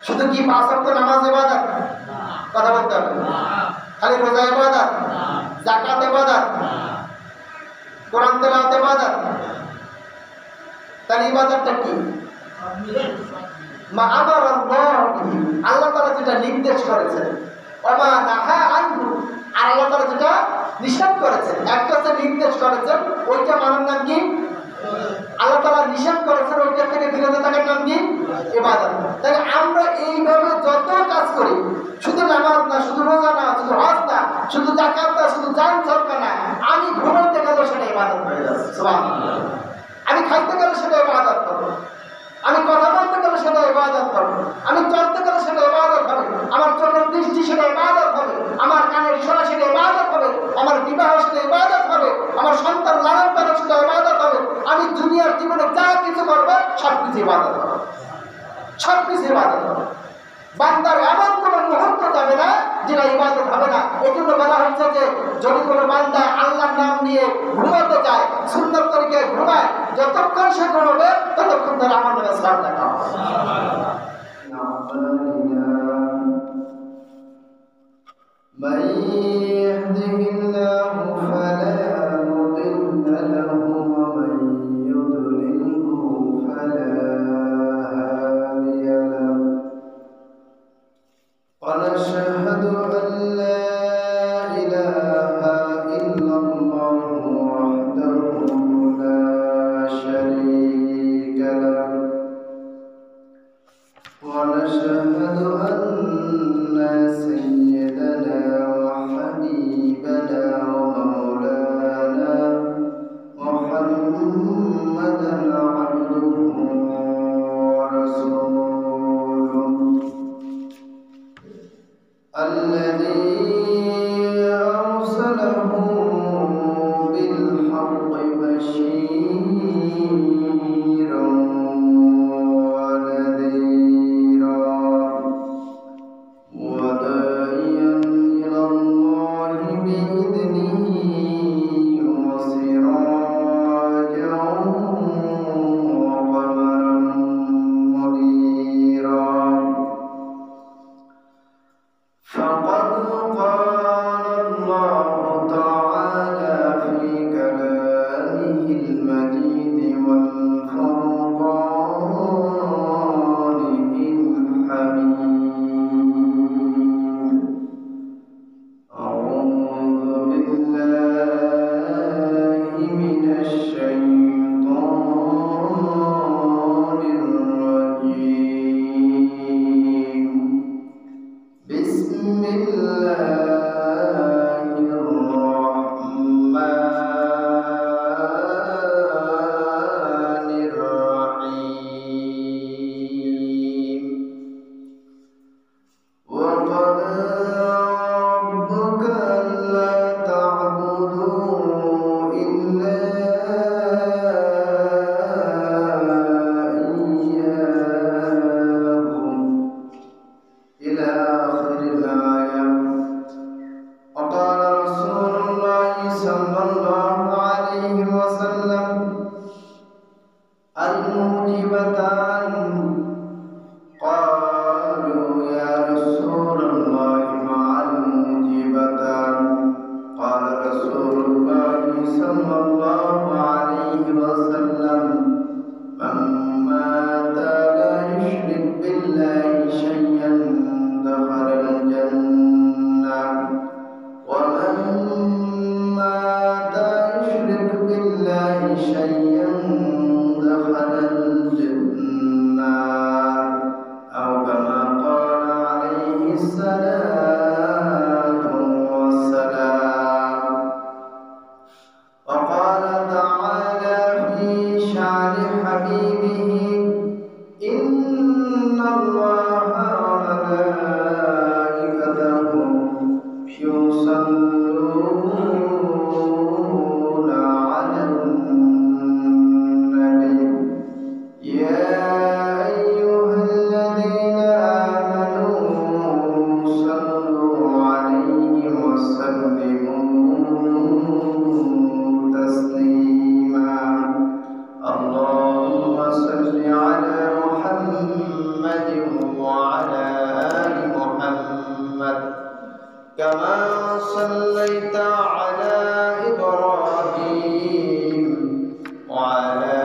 শুধু কি 5 ওয়াক্ত নামাজ ইবাদত? কথা বলতে হবে। খালি রোজা ইবাদত, যাকাত ইবাদত, কোরআন তেলাওয়াত ইবাদত? তাহলে ইবাদতটা কি? মা আমারাল্লাহু বিহি, আল্লাহ তাআলা যেটা নির্দেশ করেছেন, ওমা নাহা আনহু, আর আল্লাহ তাআলা যেটা নিষেধ করেছেন। একটা যে নির্দেশ করেছেন ওইটা মানার নাম কি? আল্লাহ তাআলা নিষেধ করেছেন ওইটা থেকে বিরত থাকার নাম কি? ইবাদত। তাহলে আমরা এইভাবে যত কাজ করি, শুধু নামাজ না, শুধু রোজা না, শুধু হজ না, শুধু যাকাত না, শুধু দান সদকা না, আমি ঘুমাইতে গেলে সেটা ইবাদত হয়ে যাচ্ছে। সুবহানাল্লাহ। আমি খাইতে গেলে সেটা ইবাদত করব, আমি কথা বলতে গেলে সেটা ইবাদত করব, আমি চলতে গেলে সেটা ইবাদত হবে, আমার চোখের দৃষ্টি সেটা ইবাদত হবে, আমার কানের শোনা সেটা ইবাদত হবে, আমার বিবাহ সেটা ইবাদত হবে, আমার সন্তান লালন পালন সেটা ইবাদত হবে, আমি দুনিয়ার জীবনে যা কিছু করব সবকিছু ইবাদত হবে, সবকিছু ইবাদত হবে। বান্দার এমন কোনো মুহূর্ত যাবে না যেটা ইবাদত হবে না। এজন্য বলা হচ্ছে যে যদি কোনো বান্দা আল্লাহর নাম নিয়ে ঘুমাতে যায়, সুন্নাত তরিকায় ঘুমায়, যতক্ষণ সে ঘুমাবে ততক্ষণ তার আমলের সওয়াব লেখা হবে। من يهده الله فلا مضل له ومن يضلله فلا هادي له ونشهد أن لا إله إلا الله وحده لا شريك له ونشهد أن سيدنا وحبيبنا ومولانا محمدا عبده ورسوله الذي أرسله بالحق بشيرا ونذيرا وداعيا إلى الله بإذنه وسراجا وقمرا منيرا فقد قال كما صليت على إبراهيم وعلى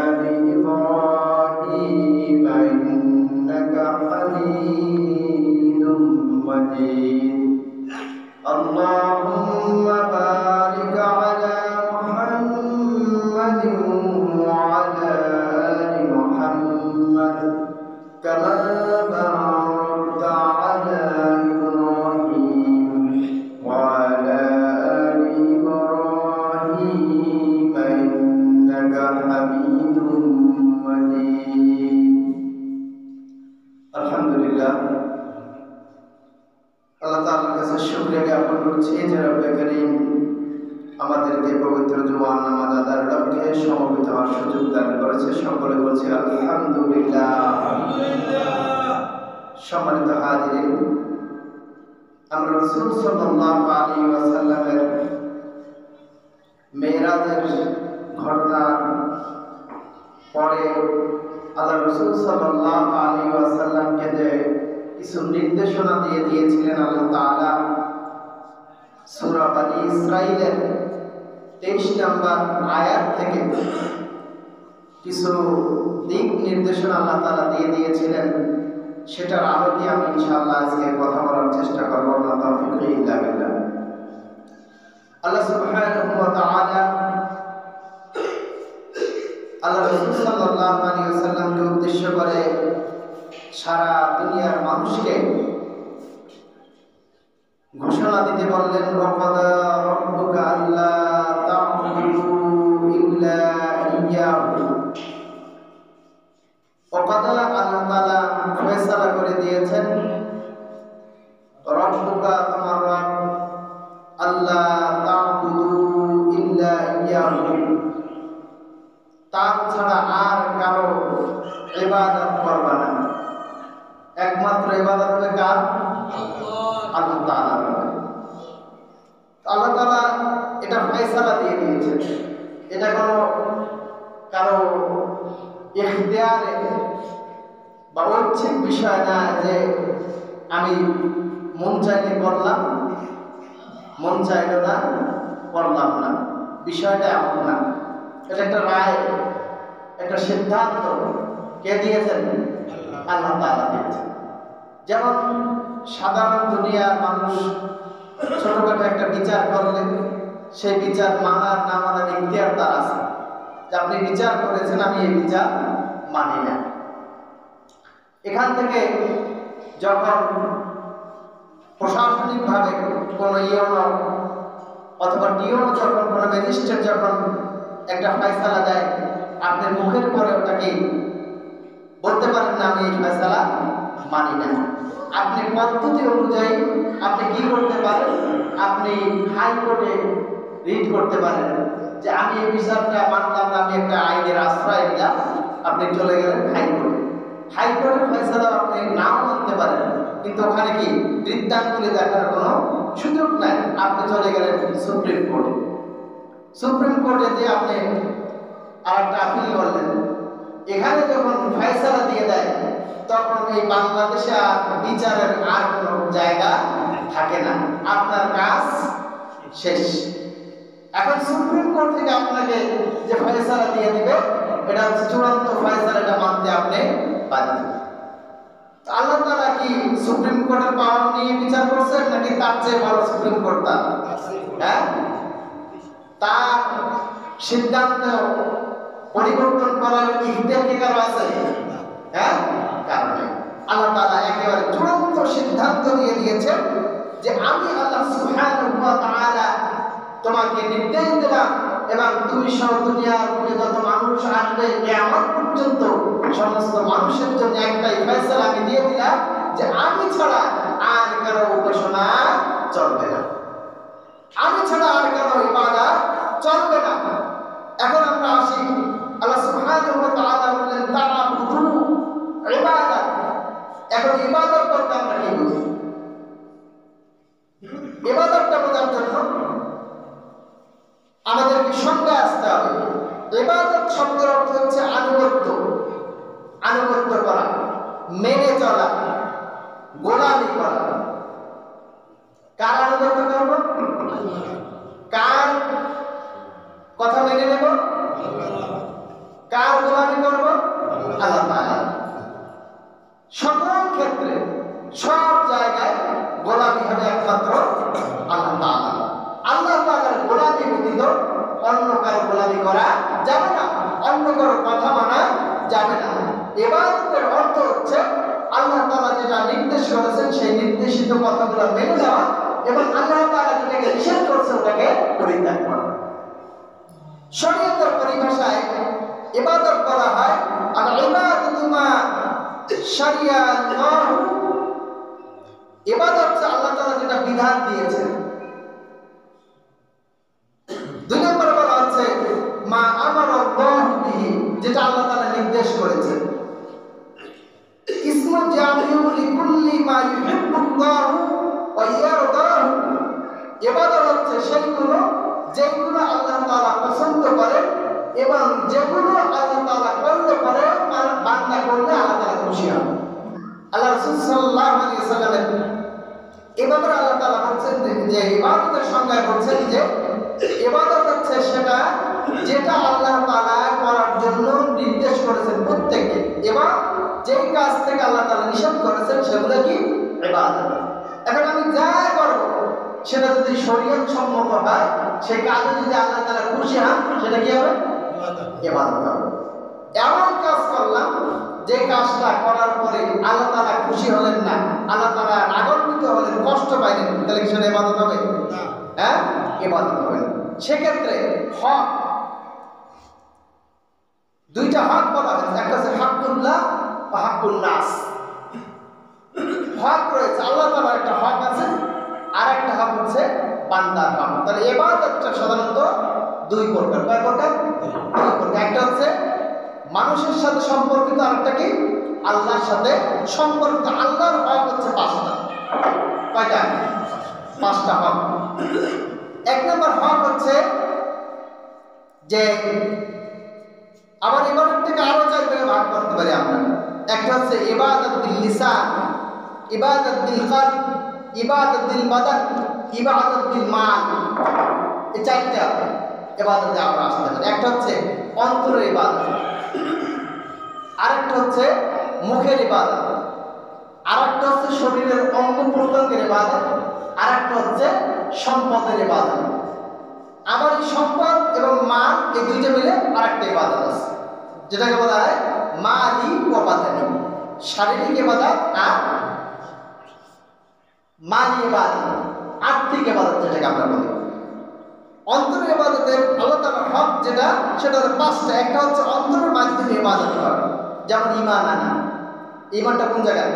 آل إبراهيم إنك حميد مجيد اللهم بارك على محمد وعلى آل محمد كما باركت على إبراهيم وعلى آل إبراهيم إنك حميد مجيد الحمد لله আল্লাহ তাআলার কাছে শুকরিয়া জ্ঞাপন করছি যে রব্বে করিম আমাদেরকে পবিত্র জুমার নামাজ আদায়ের লক্ষ্যে সমবেত হওয়ার সুযোগ দান করেছে। সকলে বলছি আলহামদুলিল্লাহ। সম্মানিত হাজিরিন, আমরা রাসূল সাল্লাল্লাহু আলাইহি ওয়াসাল্লামের মেরাজের ঘটনা পরে আল্লাহ রাসূল সাল্লাল্লাহু আলাইহি ওয়াসাল্লামকে যে কিছু নির্দেশনা দিয়ে দিয়েছিলেন আল্লাহ তাআলা, সূরা বনী ইসরাঈলের 23 নম্বর আয়াত থেকে কিছু দিক নির্দেশনা আল্লাহ তাআলা দিয়ে দিয়েছিলেন। সেটার আলোকে আমি ইনশাআল্লাহ আজকে কথা বলার চেষ্টা করব। আল্লাহ তাওফীক ইল্লা বিল্লাহ। আল্লাহ সুবহানাহু ওয়া তাআলা আল্লাহ রাসূল সাল্লাল্লাহু আলাইহি ওয়াসাল্লামকে উদ্দেশ্য করে সারা দুনিয়ার মানুষকে ঘোষণা দিতে বললেন, ওয়াকাদা রাব্বুকা আল্লা তা'বুদু ইল্লা ইয়্যাহু। ওয়াকাদা আল্লাহ তাআলা ফয়সালা করে দিয়েছেন, রাব্বুকা তোমার রব, আল্লা তা'বুদু ইল্লা ইয়্যাহু, তার ছাড়া আর কারো ইবাদত করবা না। একমাত্র ইবাদত হবে কার? আল্লাহ তাআলা। আল্লাহ তাআলা এটা ফয়সালা দিয়ে দিয়েছেন। এটা কোনো কারো ইখতিয়ারে বা ঐচ্ছিক বিষয় না যে আমি মন চাইলে করলাম, মন চাইলে না করলাম না। বিষয়টা এমন না। এটা একটা রায়, একটা সিদ্ধান্ত। কে দিয়েছেন? আল্লাহ তাআলা দিয়েছেন। যেমন সাধারণ দুনিয়ার মানুষ ছোটখাটো একটা বিচার করলে সেই বিচার মানার না মানার ইখতিয়ার তার আছে, যে আপনি বিচার করেছেন, আমি এই বিচার মানি না। এখান থেকে যখন প্রশাসনিকভাবে কোনো ইউনো অথবা ডিওনো যখন কোনো ম্যাজিস্ট্রেট যখন একটা ফয়সালা দেয়, আপনি মুখের পরে ওটাকে বলতে পারেন না আমি এই ফয়সালা মানি না। আপনি পদ্ধতি অনুযায়ী আপনি কি করতে পারেন? আপনি হাইকোর্টে রিট করতে পারেন যে আমি এই বিচারটা মানলাম না, আমি একটা আইনের আশ্রয় নিলাম। আপনি চলে গেলেন হাইকোর্টে। হাইকোর্টের ফয়সালা আপনি নাও মানতে পারেন, কিন্তু ওখানে কি বৃত্তাঙ্গুলি দেখার কোনো সুযোগ নাই। আপনি চলে গেলেন সুপ্রিম কোর্টে। সুপ্রিম কোর্টে যে আপনি আর একটা আপিল করলেন, এখানে যখন ফয়সালা দিয়ে দেয় তখন এই বাংলাদেশে আর বিচারের আর কোনো জায়গা থাকে না, আপনার কাজ শেষ। এখন সুপ্রিম কোর্ট থেকে আপনাকে যে ফয়সালা দিয়ে দিবে এটা হচ্ছে চূড়ান্ত ফয়সালা, এটা মানতে আপনি বাধ্য। আল্লাহ তাআলা কি সুপ্রিম কোর্টের পাওয়ার নিয়ে বিচার করছেন নাকি তার চেয়ে বড় সুপ্রিম কোর্ট তার? হ্যাঁ, তার সিদ্ধান্ত পরিবর্তন করার ইখতিয়ার কি কারো আছে? হ্যাঁ, কারণে আল্লাহ তাআলা একেবারে চূড়ান্ত সিদ্ধান্ত দিয়ে দিয়েছেন যে আমি আল্লাহ সুবহানাহু ওয়া তাআলা তোমাকে নির্দেশ দিলাম এবং তুমি সব দুনিয়ার বুকে যত মানুষ আসবে কিয়ামত পর্যন্ত সমস্ত মানুষের জন্য একটাই ফয়সালা আমি দিয়ে দিলাম যে আমি ছাড়া আর কারো উপাসনা চলবে না, আমি ছাড়া আর কারো ইবাদত চলবে না। এখন আমরা আসি, আল্লাহ সুবহানাহু ওয়া তাআলা বললেন তা'বুদু ইবাদত। এখন ইবাদত করতে আমরা কি বুঝি? ইবাদতটা বোঝার জন্য আমাদেরকে সংজ্ঞা আসতে হবে। ইবাদত শব্দের অর্থ হচ্ছে আনুগত্য, আনুগত্য করা, মেনে চলা, গোলামি করা। কার কার কথা মেনে নেব? কার গোলামি করব? আল্লাহ তাআলা। সকল ক্ষেত্রে সব জায়গায় গোলামি হবে একমাত্র আল্লাহ তাআলা। আল্লাহ তাআলার গোলামি ব্যতীত অন্য কারো গোলামি করা যাবে না, অন্য কারো কথা মানা যাবে না। ইবাদতের অর্থ হচ্ছে আল্লাহ তাআলা যেটা নির্দেশ করেছেন সেই নির্দেশিত কথাগুলো মেনে নেওয়া এবং আল্লাহ তাআলা যেটাকে নিষেধ করেছেন ওটাকে পরিত্যাগ করা। শরীয়তের পরিভাষায় ইবাদত করা হয় আর ইবাদাতু মা শারিয়া আল্লাহ। ইবাদত হচ্ছে আল্লাহ তাআলা যেটা বিধান দিয়েছেন। দুই নম্বর বলা হচ্ছে মা আমারা আল্লাহু বিহি, যেটা আল্লাহ তাআলা নির্দেশ করেছেন। ইসমু জামিউ লিকুল্লি মা ইউহিব্বুল্লাহু ওয়া ইয়ারদাহু। ইবাদত হচ্ছে সেইগুলো যেগুলো আল্লাহ তাআলা পছন্দ করেন এবং যেগুলো আল্লাহ তাআলা করলে পরে বান্দা করলে আল্লাহ তাআলা খুশি হন। আল্লাহ রাসূল সাল্লাল্লাহু আলাইহি ওয়াসাল্লাম এভাবে আল্লাহ তাআলা বলছেন যে ইবাদতের সংজ্ঞা বলছেন যে ইবাদত হচ্ছে সেটা যেটা আল্লাহ তাআলা করার জন্য নির্দেশ করেছেন প্রত্যেককে, এবং যেই কাজ থেকে আল্লাহ তাআলা নিষেধ করেছেন সেগুলো কি ইবাদত। এখন আমি যা করব সেটা যদি শরীয়ত সম্মত হয়, সেই কাজে যদি আল্লাহ তাআলা খুশি হন, সেটা কি হবে? ইবাদত হবে। এমন কাজ করলাম যে কাজটা করার পরে আল্লাহ তাআলা খুশি হলেন না, আল্লাহ তাআলা রাগান্বিত হলেন, কষ্ট পাইলেন, তাহলে কি সেটা ইবাদত হবে? হ্যাঁ, ইবাদত হবে না। সেক্ষেত্রে হক, দুইটা হক বলা হয়েছে, একটা হচ্ছে হাক্কুল্লাহ বা হাক্কুন নাস। হক রয়েছে, আল্লাহ তাআলার একটা হক আছে, আর একটা হক হচ্ছে বান্দার হক। তাহলে ইবাদতটা সাধারণত দুই প্রকার। কয় প্রকার? দুই প্রকার। একটা হচ্ছে মানুষের সাথে সম্পর্কিত, আরেকটা কি আল্লাহর সাথে সম্পর্কিত। আল্লাহর হক হচ্ছে পাঁচটা। কয়টা? পাঁচটা হক। এক নম্বর হক হচ্ছে যে আমার ইবাদতটাকে আরো চার ভাগে ভাগ করতে পারি আমরা। একটা হচ্ছে ইবাদত বিল লিসান, ইবাদত বিল কলব, ইবাদত বিল বাদান, ইবাদত বিল মাল। এই চারটা ইবাদতে আমরা আসতে পারি। একটা হচ্ছে অন্তরের ইবাদত, আরেকটা হচ্ছে মুখের ইবাদত, আরেকটা হচ্ছে শরীরের অঙ্গ প্রত্যঙ্গের ইবাদত, আরেকটা হচ্ছে সম্পদের ইবাদত। আমার এই সম্পদ এবং মাল এই দুইটা মিলে আরেকটা ইবাদত আছে, যেটাকে বলা হয় মালি ও বাদানি। শারীরিক ইবাদত আর মালি ইবাদত, আর্থিক ইবাদত যেটাকে আমরা বলি। অন্তরের ইবাদতের আল্লাহ তাআলার হক যেটা, সেটা হলো পাঁচটা। একটা হচ্ছে অন্তরের মাধ্যমে ইবাদত করা, যেমন ঈমান আনা। ঈমানটা কোন জায়গায়?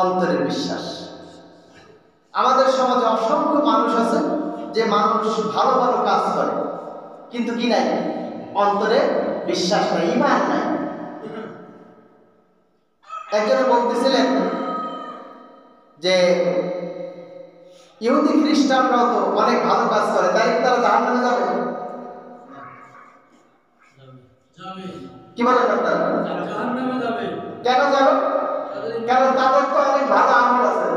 অন্তরের বিশ্বাস। আমাদের সমাজে অসংখ্য মানুষ আছে যে মানুষ ভালো ভালো কাজ করে, কিন্তু কি নাই? অন্তরে বিশ্বাস নাই, ঈমান নাই। একজনে বলতেছিলেন যে ইহুদি খ্রিস্টানরাও তো অনেক ভালো কাজ করে, তাই তারা জাহান্নামে যাবে? কি বলেন আপনারা? কেন যাবে? কারণ তাদের তো অনেক ভালো আমল আছে।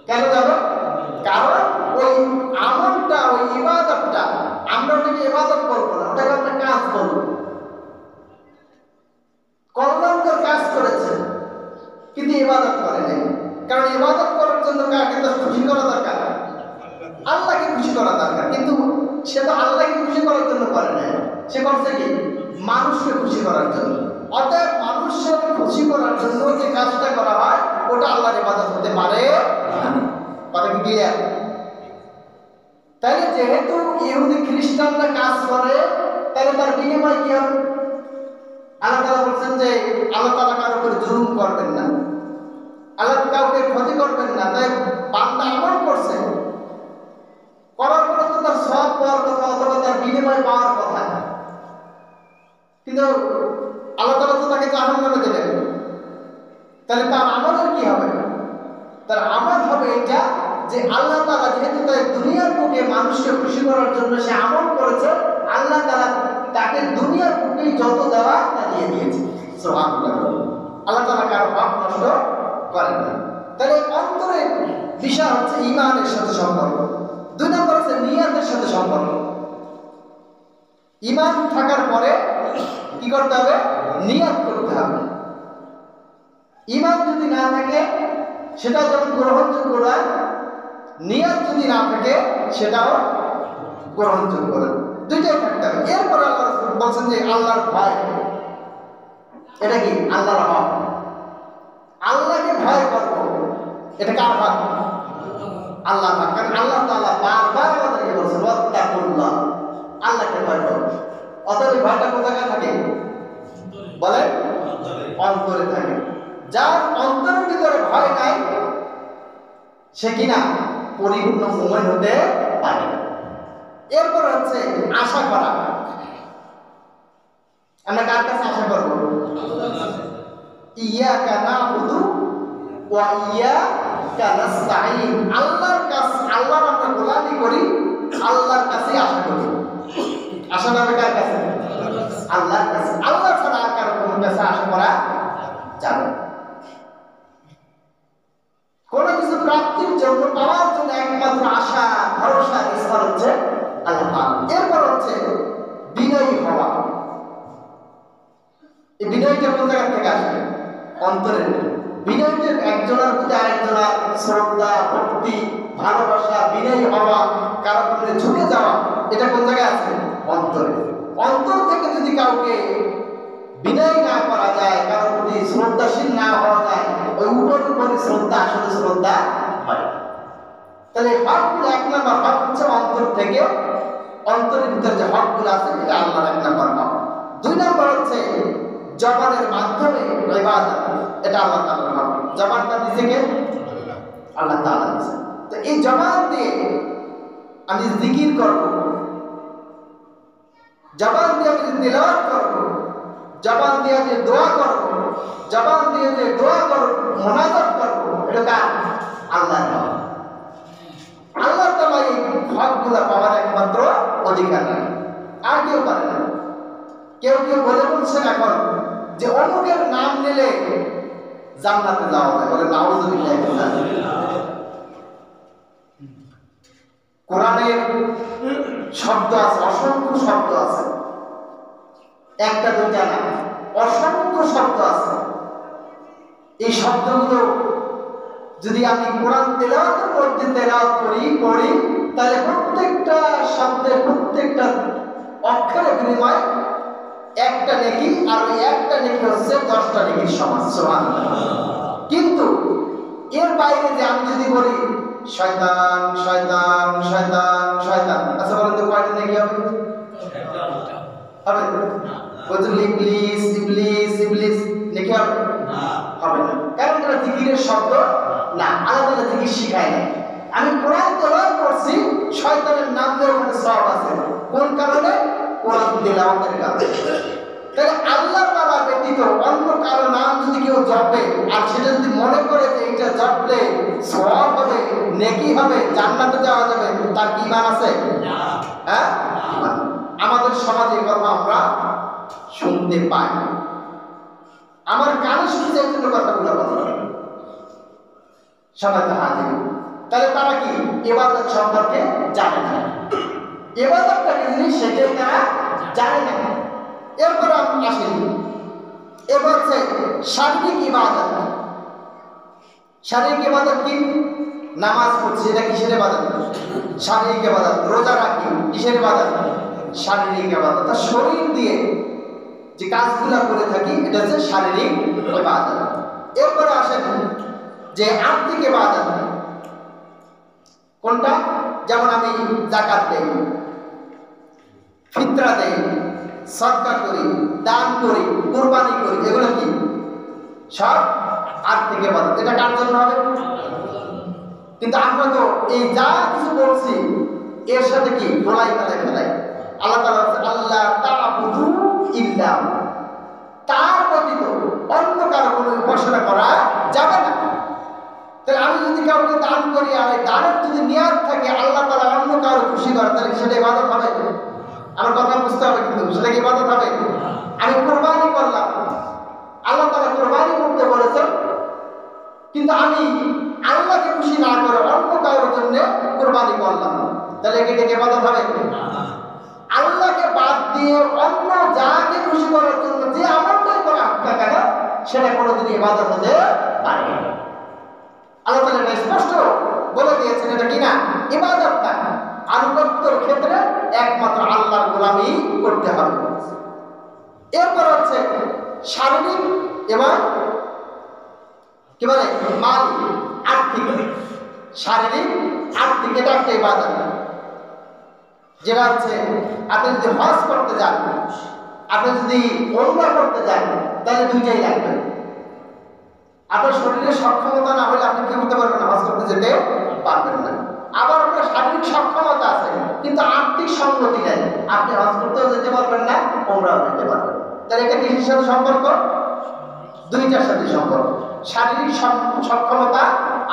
কেন যাবে? কারণ ওই আমলটা, ওই ইবাদতটা, আমরা ওটাকে ইবাদত করবো না, ওটাকে আমরা কাজ করবো। কল্যাণকর কাজ করেছে কিন্তু ইবাদত করে নাই। কারণ ইবাদত করার জন্য কাকে তো খুশি করা দরকার? আল্লাহকে খুশি করা দরকার, কিন্তু সে তো আল্লাহকে খুশি করার জন্য করে নাই, সে করছে কি? মানুষকে খুশি করার জন্য। অতএব মানুষের খুশি করার জন্য যে কাজটা করা হয় ওটা আল্লাহর ইবাদত হতে পারে না। কথা কি ক্লিয়ার? তাইলে যেহেতু ইহুদি খ্রিস্টানরা কাজ করে, তাহলে তার বিনিময় কি হবে? আল্লাহ তাআলা বলছেন যে আল্লাহ তাআলা কারো উপর জুলুম করবেন না, আল্লাহ কাউকে ক্ষতি করবেন না। তাই বান্দা আমল করছে, করার পরে তো তার সওয়াব পাওয়ার কথা অথবা তার বিনিময় পাওয়ার কথা, কিন্তু আল্লাহ তাআলা তো তাকে জাহান্নামে দেবেন। তাহলে তার আমলের কি হবে? তার আমল হবে এটা যে আল্লাহ তাআলা যেহেতু তাই দুনিয়ার বুকে মানুষকে খুশি করার জন্য সে আমল করেছে, আল্লাহ তাআলা তাকে দুনিয়ার বুকে যত দেওয়া তা দিয়ে দিয়েছে। সুবহানাল্লাহ। আল্লাহ তাআলা কারো হক নষ্ট করেন না। তাহলে অন্তরের বিষয় হচ্ছে ঈমানের সাথে সম্পর্ক। দুই নম্বর হচ্ছে নিয়াতের সাথে সম্পর্ক। ঈমান থাকার পরে কি করতে হবে? নিয়াত করতে হবে। ঈমান যদি না থাকে সেটা যেমন গ্রহণযোগ্য নয়, নিয়াত যদি না থাকে সেটাও গ্রহণযোগ্য নয়, দুইটাই থাকতে হবে। এরপর আল্লাহ রাসূল বলছেন যে আল্লাহর ভয়, এটা কি? আল্লাহর হক। আল্লাহকে ভয় করব, এটা কার হক? আল্লাহ হক। কারণ আল্লাহ তাআলা বারবার আমাদেরকে বলছেন ওয়াত্তাকুল্লাহ, আল্লাহকে ভয় করো। অতএব ভয়টা কোথায় থাকে? বলে অন্তরে থাকে। যার অন্তরের ভিতরে ভয় নাই সে কিনা পরিপূর্ণ মুমিন হতে পারে না। এরপর হচ্ছে আশা করা। আমরা কার কাছে আশা করব? ইয়াকা না'বুদু ওয়া ইয়াকা নাস্তাঈন। আল্লাহর কাছে, আল্লাহর আমরা গোলামি করি, আল্লাহর কাছে আশা করি। আশা করবে কার কাছে? আল্লাহর কাছে। আল্লাহ ছাড়া আর কারো কোনো কাছে আশা করা যাবে না। কোনো কিছু প্রাপ্তির জন্য, পাওয়ার জন্য একমাত্র আশা ভরসার স্থল হচ্ছে আল্লাহ তাআলা। এরপর হচ্ছে বিনয়ী হওয়া। এই বিনয়টা কোন জায়গা থেকে আসে? অন্তরের। বিনয়টা একজনের প্রতি আরেকজনের শ্রদ্ধা, ভক্তি, ভালোবাসা, বিনয়ী হওয়া, কারো প্রতি ঝুঁকে যাওয়া, এটা কোন জায়গায় আছে? অন্তরে। অন্তর থেকে যদি কাউকে বিনয় না করা যায়, কারোর প্রতি শ্রদ্ধাশীল না হওয়া যায়, ওই উপরে শ্রদ্ধা আসলে শ্রদ্ধা হয়। তাহলে হকগুলো এক নম্বর হক হচ্ছে অন্তর থেকে, অন্তরের ভিতরে যে হকগুলো আছে এটা আল্লাহর এক নম্বর হক। দুই নম্বর হচ্ছে জবানের মাধ্যমে ইবাদত, এটা আল্লাহ তাআলার হক। জবানটা দিছে কে? আল্লাহ তাআলা দিছে। তো এই জবান দিয়ে আমি জিকির করব, জবান দিয়ে আমি তিলাওয়াত করব, জবান দিয়ে যে দোয়া করব, জবান দিয়ে যে দোয়া করব, মুনাজাত করব, এটা কার? আল্লাহর হক। আল্লাহ তাআলা এই হকগুলো পাওয়ার একমাত্র অধিকার নাই, আর কেউ পারে না। কেউ কেউ বলে বলছেন এখন যে অমুকের নাম নিলে জান্নাতে যাওয়া যায়, বলে নাউযুবিল্লাহ। কোরআনের শব্দ আছে, অসংখ্য শব্দ আছে, একটা দুইটা না, অসংখ্য শব্দ আছে। এই শব্দগুলো যদি আমি কোরআন তেলাওয়াতের মধ্যে তেলাওয়াত পড়ি, তাহলে প্রত্যেকটা শব্দের, প্রত্যেকটা অক্ষরের বিনিময়ে একটা নেকি, আর ওই একটা নেকি হচ্ছে 10টা নেকির সমান। সুবহানাল্লাহ। কিন্তু এর বাইরে যে আমি যদি বলি শয়তান শয়তান শয়তান শয়তান, আচ্ছা বলেন তো কয়টা নেকি হবে? হবে বলতে ইবলিস ইবলিস ইবলিস নেকি হবে? হবে না। কারণ এটা জিকিরের শব্দ না, আলাদা আলাদা জিকির শিখায় না। আমি কোরআন তেলাওয়াত করছি, শয়তানের নাম দিয়ে ওখানে সওয়াব আছে। কোন কারণে? কোরআন তেলাওয়াতের কারণে। তাহলে আল্লাহ তাআলা ব্যতীত অন্য কারো নাম যদি কেউ জপে, আর সেটা যদি মনে করে যে এটা জপলে সওয়াব হবে, নেকি হবে, জান্নাতে যাওয়া যাবে, তার কি ঈমান আছে? হ্যাঁ, আমাদের সমাজে কথা আমরা শুনতে পাই। আমার কানে শুনতে এই জন্য কথাগুলো বলা সবাই তো হাজির। তাহলে তারা কি ইবাদত সম্পর্কে জানে না, ইবাদতটা কি জিনিস সেটাই তারা জানে না। এরপর আমি আসি, এবার হচ্ছে শারীরিক ইবাদত। শারীরিক ইবাদত কি? নামাজ পড়ছি, এটা কিসের ইবাদত? শারীরিক ইবাদত। রোজা রাখি, কিসের ইবাদত? শারীরিক ইবাদত। তার শরীর দিয়ে যে কাজগুলো করে থাকি এটা হচ্ছে শারীরিক ইবাদত। এরপরে আসেন যে আর্থিক ইবাদত। কোনটা? যেমন আমি যাকাত দেই, ফিতরা দেই, সদকা করি, দান করি, কুরবানি করি, এগুলো কি? সব আর্থিক ইবাদত। এটা কার জন্য হবে? কিন্তু আমরা তো এই যা কিছু বলছি এর সাথে কি গোলাই ফেলাই। আল্লাহ তাআলা বলেন আল্লাহ তা'বুদু ইল্লা, তার ব্যতীত অন্য কারো কোনো উপাসনা করা যাবে না। তাহলে আমি যদি কাউকে দান করি, আর এই দানের যদি নিয়ত থাকে আল্লাহ তাআলা অন্য কারো খুশি করে, তাহলে সেটা ইবাদত হবে? আমার কথা বুঝতে হবে, কিন্তু সেটা কি ইবাদত হবে? আমি কুরবানি করলাম, আল্লাহ তাআলা কুরবানি করতে বলেছেন, কিন্তু আমি আল্লাহকে খুশি না করে অন্য কারোর জন্য কুরবানি করলাম, তাহলে কি এটা ইবাদত হবে? আল্লাহকে বাদ দিয়ে অন্য যাকে খুশি করার জন্য যে আমলটাই করা হোক না কেন সেটা কোনোদিন ইবাদত হতে পারে না। আল্লাহ তাআলা এটা স্পষ্ট বলে দিয়েছেন এটা কিনা ইবাদত না, আনুগত্যের ক্ষেত্রে একমাত্র আল্লাহর গোলামি করতে হবে। এরপর হচ্ছে শারীরিক এবং কি বলে মাল আর্থিক। শারীরিক আর্থিক এটা একটা ইবাদত, যেটা হচ্ছে আপনি যদি হজ করতে যান, আপনি যদি ওমরা করতে যান, তাহলে দুইটাই লাগবে। আপনার শরীরের সক্ষমতা না হলে আপনি কি করতে পারবেন না, হজ করতে যেতে পারবেন না। আবার আপনার শারীরিক সক্ষমতা আছে কিন্তু আর্থিক সঙ্গতি নেই, আপনি হজ করতেও যেতে পারবেন না, ওমরাও যেতে পারবেন। তাহলে এটা কিসের সাথে সম্পর্ক? দুইটার সাথে সম্পর্ক, শারীরিক সক্ষমতা,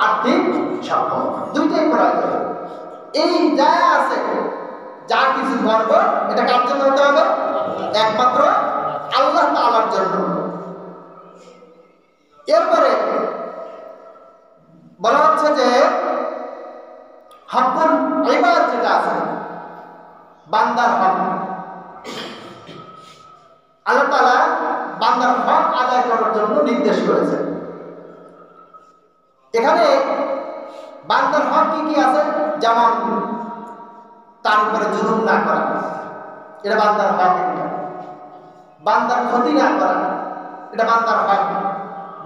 আর্থিক সক্ষমতা, দুইটাই প্রয়োজন। এই যা আছে, যা কিছু করব এটা কার জন্য হতে হবে? একমাত্র আল্লাহ তাআলার জন্য। এরপরে বলা হচ্ছে যে হকুল ইবাদ যেটা আছে, বান্দার হক, আল্লাহ তাআলা বান্দার হক আদায় করার জন্য নির্দেশ করেছেন। এখানে বান্দার হক কি কি আছে? যেমন তার উপরে জুলুম না করা, এটা বান্দার হক। বান্দার ক্ষতি না করা, এটা বান্দার হক।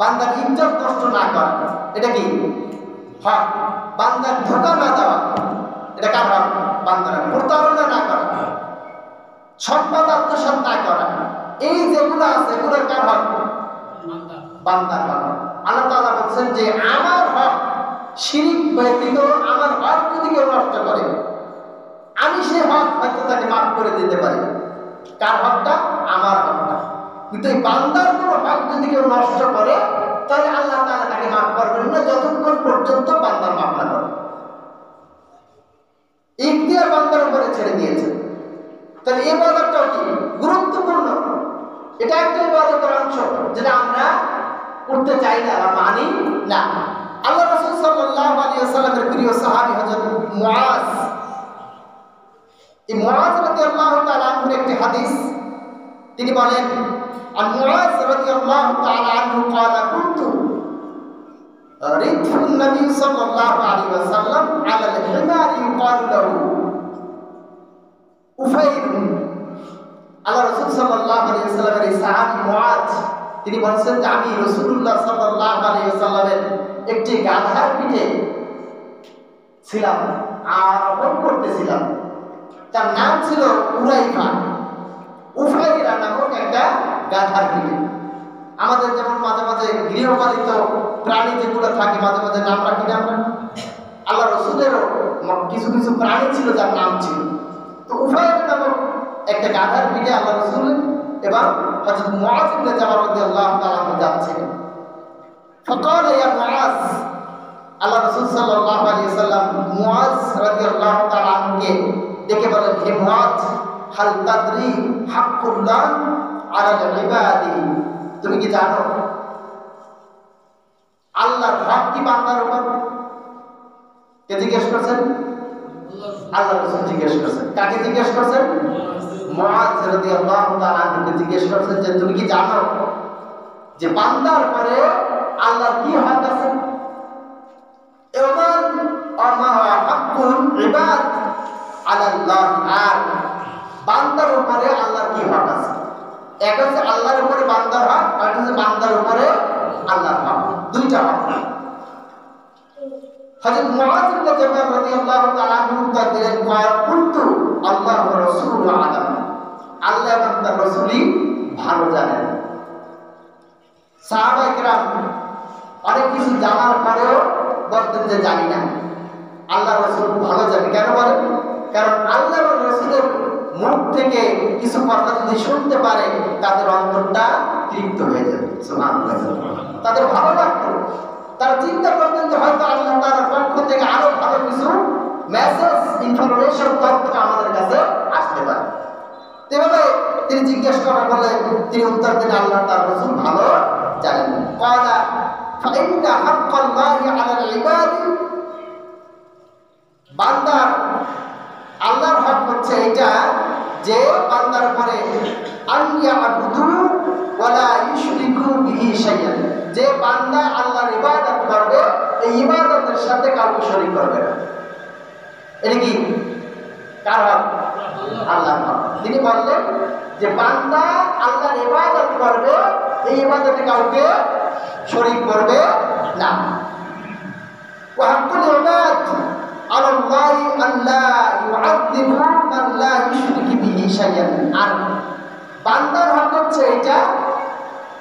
বান্দার ইজ্জত নষ্ট না করা, এটা কি হক। বান্দার ধোঁকা না দেওয়া, এটা কার হক? বান্দার। প্রতারণা না করা, সম্পদ আত্মসাৎ না করা, এই যেগুলো আছে এগুলোর কার হক? বান্দার হক। আল্লাহ তাআলা বলছেন যে আমার হক শিরিক ব্যতীত আমার হক যদি কেউ নষ্ট করে, আমি সেই হক হয়তো তাকে মাফ করে দিতে পারি। কার হকটা? আমার হকটা। কিন্তু এই বান্দার কোনো হক যদি কেউ নষ্ট করে, তাহলে আল্লাহ তাআলা তাকে মাফ করবেন না যতক্ষণ পর্যন্ত বান্দার মাফ না করে। ইখতিয়ার বান্দার উপরে ছেড়ে দিয়েছে। তাহলে এই ইবাদতটাও কি গুরুত্বপূর্ণ? এটা একটা ইবাদতের অংশ যেটা আমরা করতে চাই না বা মানি না। আল্লাহ রাসূল সাল্লাল্লাহু আলাইহি ওয়াসাল্লামের প্রিয় সাহাবী হযরত মুআজ, এই মুআজ রাদিয়াল্লাহু তাআলা আনহুর একটি হাদিস তিনি বলেন, আন মুআজ রাদিয়াল্লাহু তাআলা আনহু قال كنت ردف النبي صلى الله عليه وسلم على الحمار يقال له উফাইর। আল্লাহ রাসূল সাল্লাল্লাহু আলাইহি ওয়াসাল্লামের এই সাহাবী মুআজ তিনি বলেন যে আমি রাসূলুল্লাহ সাল্লাল্লাহু আলাইহি ওয়াসাল্লামের একটি গাধার পিঠে ছিলাম, আরোহণ করতেছিলাম। তার নাম ছিল উরাইফা। উফাইরা নামক একটা গাধার পিঠে। আমাদের যেমন মাঝে মাঝে গৃহপালিত প্রাণী যেগুলো থাকে মাঝে মাঝে নাম রাখি না আমরা, আল্লাহ রাসূলেরও কিছু কিছু প্রাণী ছিল যার নাম ছিল। তো উফাইরা নামক একটা গাধার পিঠে আল্লাহ রাসূল এবং হযরত মুআজ ইবনে জাবাল রাদিয়াল্লাহু তাআলা যাচ্ছিলেন। فقال يا معاذ, আল্লাহ রাসূল সাল্লাল্লাহু আলাইহি ওয়াসাল্লাম মুআজ রাদিয়াল্লাহু তাআলা কে ডেকে বলেন, হে মুআজ, হাল তাদরি হাক্কুল্লাহ আলাল ইবাদি, তুমি কি জানো আল্লাহর হক কি বান্দার উপর? কে জিজ্ঞেস করছেন? আল্লাহ রাসূল জিজ্ঞেস করছেন। কাকে জিজ্ঞেস করছেন? মুআজ রাদিয়াল্লাহু তাআলা কে জিজ্ঞেস করছেন যে তুমি কি জানো যে বান্দার উপরে আল্লাহর কি হক আছে? এবং আমা হাক্কুল ইবাদ আলাল্লাহ, আর বান্দার উপরে আল্লাহর কি হক আছে? এক হচ্ছে আল্লাহর উপরে বান্দার হক, আর হচ্ছে বান্দার উপরে আল্লাহর হক, দুইটা হক। হযরত মুআজ ইবনে জাবাল রাদিয়াল্লাহু তাআলা উত্তর দিলেন, কুনতু আল্লাহ ওয়া রাসূলুহু আলাম, আল্লাহ এবং তার রাসূলই ভালো জানেন। সাহাবায়ে কেরাম অনেক কিছু জানার পরেও বলতেন যে জানি না, আল্লাহ রাসূল ভালো জানে। কেন বলেন? কারণ আল্লাহ এবং রাসূলের মুখ থেকে কিছু কথা যদি শুনতে পারে তাদের অন্তরটা তৃপ্ত হয়ে যাবে। সুবহানাল্লাহ। তাদের ভালো লাগতো, তারা চিন্তা করতেন যে হয়তো আল্লাহ তাআলার পক্ষ থেকে আরো ভালো কিছু মেসেজ, ইনফরমেশন, তথ্য আমাদের কাছে আসতে পারে। এভাবে তিনি জিজ্ঞেস করার ফলে তিনি উত্তর দিলেন আল্লাহ তার রাসূল ভালো জানেন। ক্বালা ফাইন্না হাক্কাল্লাহি আলাল ইবাদি, বান্দার যে বান্দার উপরে আল্লাহ আবুদু ওয়ালা ইউশরিকু বিহি শাইআন, যে বান্দা আল্লাহর ইবাদত করবে এই ইবাদতের সাথে কাউকে শরীক করবে না। এটা কি কার হক? আল্লাহর হক। তিনি বললেন যে বান্দা আল্লাহর ইবাদত করবে এই ইবাদতে কাউকে শরীক করবে না। ওয়া হাক্কুল ইবাদ আলাল্লাহি আল্লা ইউআযযিবু মান লা ইউশরিকু বিহি শাইআন। আর বান্দার হক হচ্ছে এটা,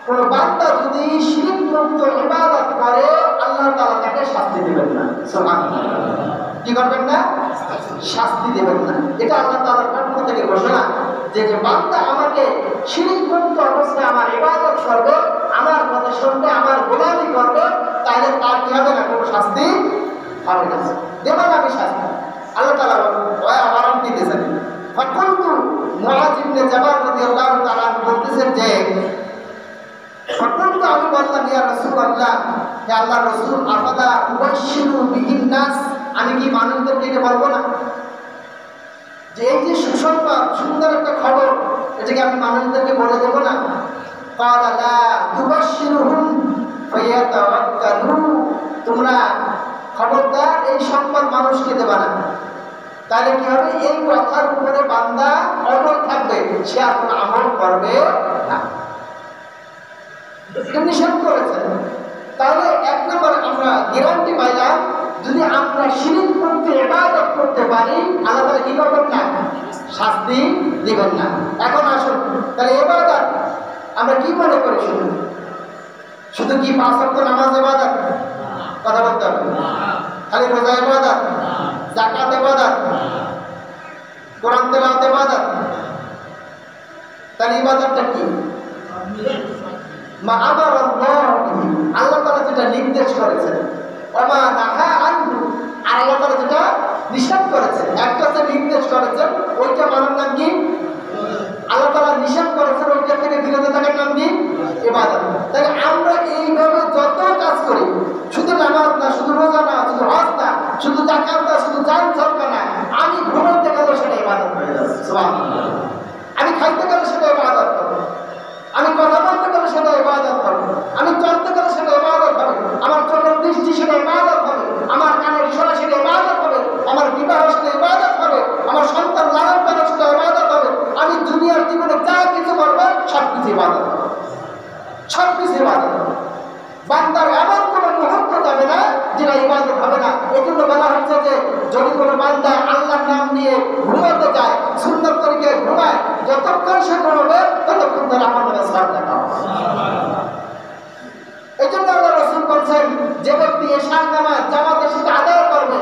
কোন বান্দা যদি শিরক মুক্ত ইবাদত করে আল্লাহ তাআলা তাকে শাস্তি দেবেন না। সুবহানাল্লাহ। কি করবেন না? শাস্তি দেবেন না। এটা আল্লাহ তাআলার পক্ষ থেকে ঘোষণা যে যে বান্দা আমাকে শিরক মুক্ত অবস্থায় আমার ইবাদত করবে, আমার কথা শুনবে, আমার গোলামি করবে, তাহলে তার কি হবে না? কোনো শাস্তি হবে না। দেবেন আমি শাস্তি। আল্লাহ তাআলা ওয়ারান্টি দিতেছেন। ফাকুলতু মুআয ইবনে জাবাল রাদিয়াল্লাহু তাআলা বলতেছেন যে ফাকুলতু, আমি বললাম ইয়া রাসূলুল্লাহ, হে আল্লাহর রাসূল, আফাদা উবাশশিরু বিহিন নাস, আমি কি মানুষদেরকে এটা বলবো না যে এই যে সুসংবাদ, সুন্দর একটা খবর, এটাকে আমি মানুষদেরকে বলে দেবো না? ক্বালা লা তুবাশশিরুহুম ফায়াতাওয়াক্কালু, তোমরা খবরদার এই সংবাদ মানুষকে দেবা না। তাহলে কি হবে? এই কথার উপরে বান্দা অটল থাকবে, সে আর কোনো আমল করবে না। এটা নিষেধ করেছেন। তাহলে এক নম্বর আমরা গ্যারান্টি পাইলাম, যদি আমরা শিরক মুক্ত ইবাদত করতে পারি আল্লাহ তাআলা কি করবেন না? শাস্তি দিবেন না। এখন আসুন, তাহলে ইবাদত আমরা কি মনে করি? শুধু কি 5 ওয়াক্ত নামাজ ইবাদত? কথা বলতে হবে। খালি রোজা ইবাদত, যাকাত ইবাদত, কোরআন তেলাওয়াত ইবাদত? তাহলে ইবাদতটা কি? মা আমারাল্লাহ, আল্লাহ তাআলা যেটা নির্দেশ করেছেন, ওমা নাহা আনহু, আর আল্লাহ তাআলা যেটা নিষেধ করেছেন। একটা যে নির্দেশ করেছেন ওইটা মানার নাম কি? আল্লাহ তাআলা নিষেধ করেছেন ওইটা থেকে বিরত থাকার নাম কি? ইবাদত। তাহলে আমরা এইভাবে যত কাজ করি, শুধু নামাজ না, শুধু রোজা না, শুধু হজ না, শুধু যাকাত না, শুধু জান সদকা না, আমি ঘুমাতে গেলে সেটা ইবাদত হয়ে যাবে। সুবহানাল্লাহ। আমি খাইতে গেলে সেটা ইবাদত হবে, আমি কথা বলতে গেলে সেটা ইবাদত হবে, আমি চলতে গেলে সেটা ইবাদত হবে, আমার চোখের দৃষ্টি সেটা ইবাদত হবে, আমার কানের শোনা সেটা ইবাদত হবে, আমার বিবাহ সেটা ইবাদত হবে, আমার সন্তান লালন পালন সেটা ইবাদত হবে, আমি দুনিয়ার জীবনে যা কিছু করবো সব কিছু ইবাদত হবে, সব কিছু ইবাদত হবে। বান্দার এমন কোনো মুহূর্ত যাবে না যেটা ইবাদত হবে না। এই জন্য বলা হচ্ছে যে যদি কোনো বান্দা আল্লাহর নাম নিয়ে ঘুমাতে যায়, সুন্নাত তরিকায় ঘুমায়, যতক্ষণ সে ঘুমাবে ততক্ষণ তার আমলের সওয়াব দেখা হবে। এই জন্য আল্লাহ রাসূল বলেছেন, যে ব্যক্তি এশার নামাজ জামাতের সাথে আদায় করবে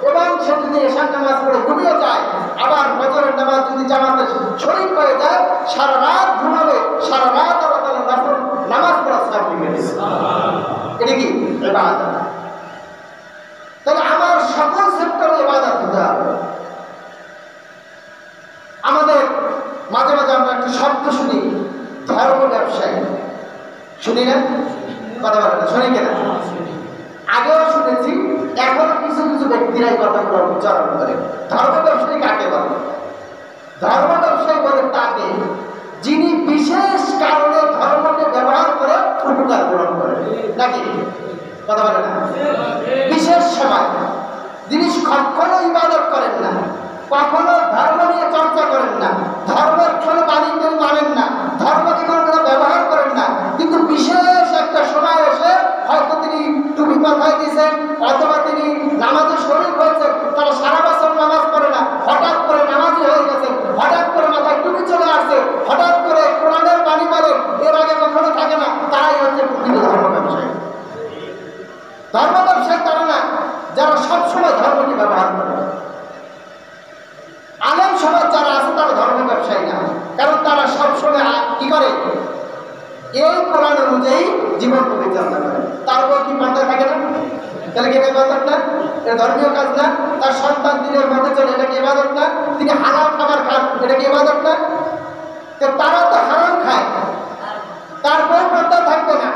এবং সে যদি এশার নামাজ পড়ে ঘুমিয়ে যায়, আবার ফজরের নামাজ যদি জামাতে শরীক হয়ে যায়, সারা রাত ঘুমাবে, সারা রাত আল্লাহ তাআলা নফল নামাজ পড়ার সওয়াব লিখে দিবেন। এটা কি ইবাদত? তাহলে আমার সকল সেক্টরে ইবাদত হতে হবে। আমাদের মাঝে মাঝে আমরা একটা শব্দ শুনি, ধর্ম ব্যবসায়ী, শুনি না? কথা বলে না, শুনি কিনা? আগেও শুনেছি, এখনো কিছু কিছু ব্যক্তিরাই কথাগুলো উচ্চারণ করে। ধর্ম ব্যবসায়ী কাকে বলে? ধর্ম ব্যবসায়ী বলে তাকে যিনি বিশেষ কারণে ধর্মকে ব্যবহার করে উপকার গ্রহণ করে, নাকি? কথা বলে না? বিশেষ সময় যিনি কখনো ইবাদত করেন না, কখনো ধর্ম নিয়ে চর্চা করেন না, ধর্মের কোনো বাণী মানেন না, ধর্মকে কোনো ব্যবহার করেন না, কিন্তু বিশেষ একটা সময় এসে হয়তো তিনি টুপি মাথায় দিয়েছেন অথবা তিনি নামাজে শরীক হয়েছেন, তারা সারা বছর নামাজ পড়ে না, হঠাৎ করে নামাজি হয়ে গেছেন, হঠাৎ করে মাথায় টুপি চলে আসছে, হঠাৎ করে কোরআনের বাণী বলেন, এর আগে কখনো থাকে না, তারাই হচ্ছে প্রকৃত ধর্ম ব্যবসায়ী। ধর্ম ব্যবসায়ী তারা না যারা সবসময় ধর্মকে ব্যবহার করে। আলেম সমাজ যারা আছে তারা ধর্ম ব্যবসায়ী না, কারণ তারা সবসময় কি করে? এই কোরআন অনুযায়ী জীবন পরিচালনা করে। তার উপর কি পর্দা থাকে না? তাহলে কি ইবাদত না? এটা ধর্মীয় কাজ না? তার সন্তান দিনের মধ্যে চলে, এটা কি ইবাদত না? তিনি হালাল খাবার খান, এটা কি ইবাদত না? তারা তো হারাম খায়, তার বউ পর্দা থাকবে না,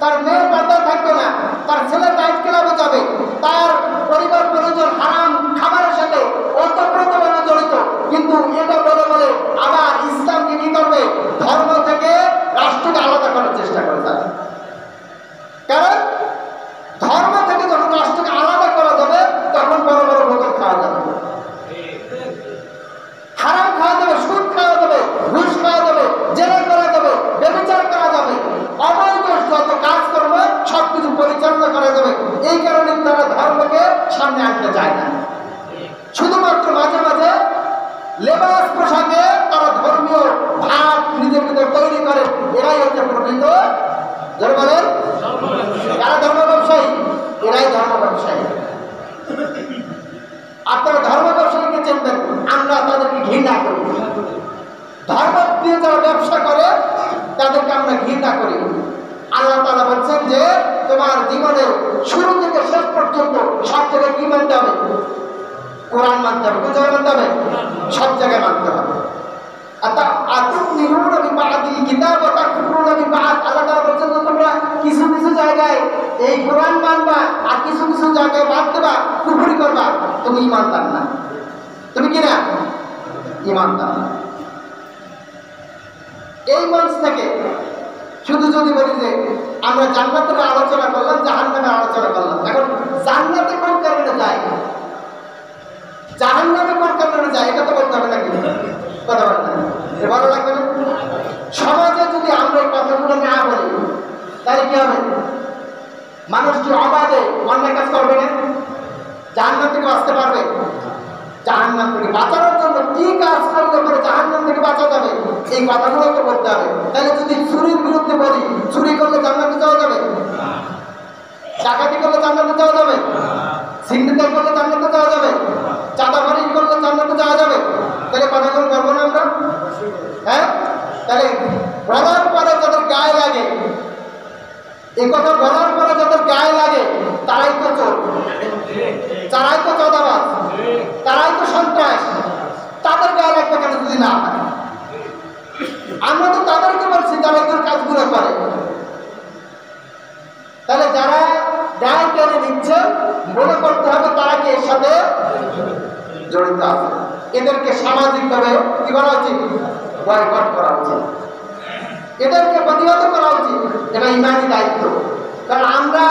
তার মেয়ে পর্দা থাকবে না, তার ছেলে নাইট ক্লাবে যাবে, তার পরিবার পরিজন হারাম খাবারের সাথে ওতপ্রোতভাবে জড়িত, কিন্তু এটা বলে বলে সামনে আনতে চায় না। শুধুমাত্র মাঝে মাঝে লেবাস পোশাকে তারা ধর্মীয় ভাব নিজের ভিতরে তৈরি করে। এরাই হচ্ছে প্রকৃত যারা বলেন যারা ধর্ম ব্যবসায়ী, এরাই ধর্ম ব্যবসায়ী। আপনারা ধর্ম ব্যবসায়ীকে চিনবেন, আমরা তাদেরকে ঘৃণা করি। ধর্ম দিয়ে যারা ব্যবসা করে তাদেরকে আমরা ঘৃণা করি। আল্লাহ তাআলা বলছেন যে তোমার জীবনের শুরু থেকে শেষ পর্যন্ত সব জায়গায় কি মানতে হবে? কোরআন মানতে হবে। কোন জায়গায় মানতে হবে? সব জায়গায় মানতে হবে। তোমরা কিছু কিছু জায়গায় এই কোরআন মানবা আর কিছু কিছু জায়গায় বাদ দেবা, কুফরি করবা, তুমি ইমানদার না। তুমি কি না? ইমানদার না। এই মঞ্চ থেকে শুধু যদি বলি যে আমরা জান্নাতের আলোচনা করলাম, জাহান্নামের আলোচনা করলাম, এখন জান্নাতে কোন কারণে যায়, জাহান্নামে কোন কারণে যায়, এটা তো বলতে হবে নাকি? কথা বলেন না, ভালো লাগবে না? সমাজে যদি আমরা এই কথাগুলো না বলি তাহলে কি হবে? মানুষ কি অবাধে অন্যায় কাজ করবে না? জাহান্নাম থেকে বাঁচতে পারবে? জাহান্নাম থেকে বাঁচানোর জন্য কি কাজ করলে পরে জাহান্নাম থেকে বাঁচা যাবে, এই কথাগুলো তো বলতে হবে। তাহলে যদি চুরির বিরুদ্ধে বলি, চুরি করলে জান্নাতে যাওয়া যাবে? ডাকাতি করলে জান্নাতে যাওয়া যাবে? ছিনতাই করলে জান্নাতে যাওয়া যাবে? চাঁদাবাজি করলে জান্নাতে যাওয়া যাবে? তাহলে কথাগুলো বলবো না আমরা? হ্যাঁ, তাহলে বলার পরে যাদের গায়ে লাগে, এই কথা বলার পরে যাদের গায়ে লাগে তারাই তো চোর, তারাই তো চাঁদাবাজ, তারাই তো সন্ত্রাস। তাদের গায়ে লাগবে কেন যদি না হয়? আমরা তো তাদেরকে বলছি যারা এদের কাজগুলো করে। তাহলে যারা গায়ে টেনে নিচ্ছে মনে করতে হবে তারা কি এর সাথে জড়িত আছে। এদেরকে সামাজিকভাবে কি করা উচিত? বয়কট করা উচিত, এদেরকে প্রতিহত করা উচিত। এটা ইমানি দায়িত্ব। কারণ আমরা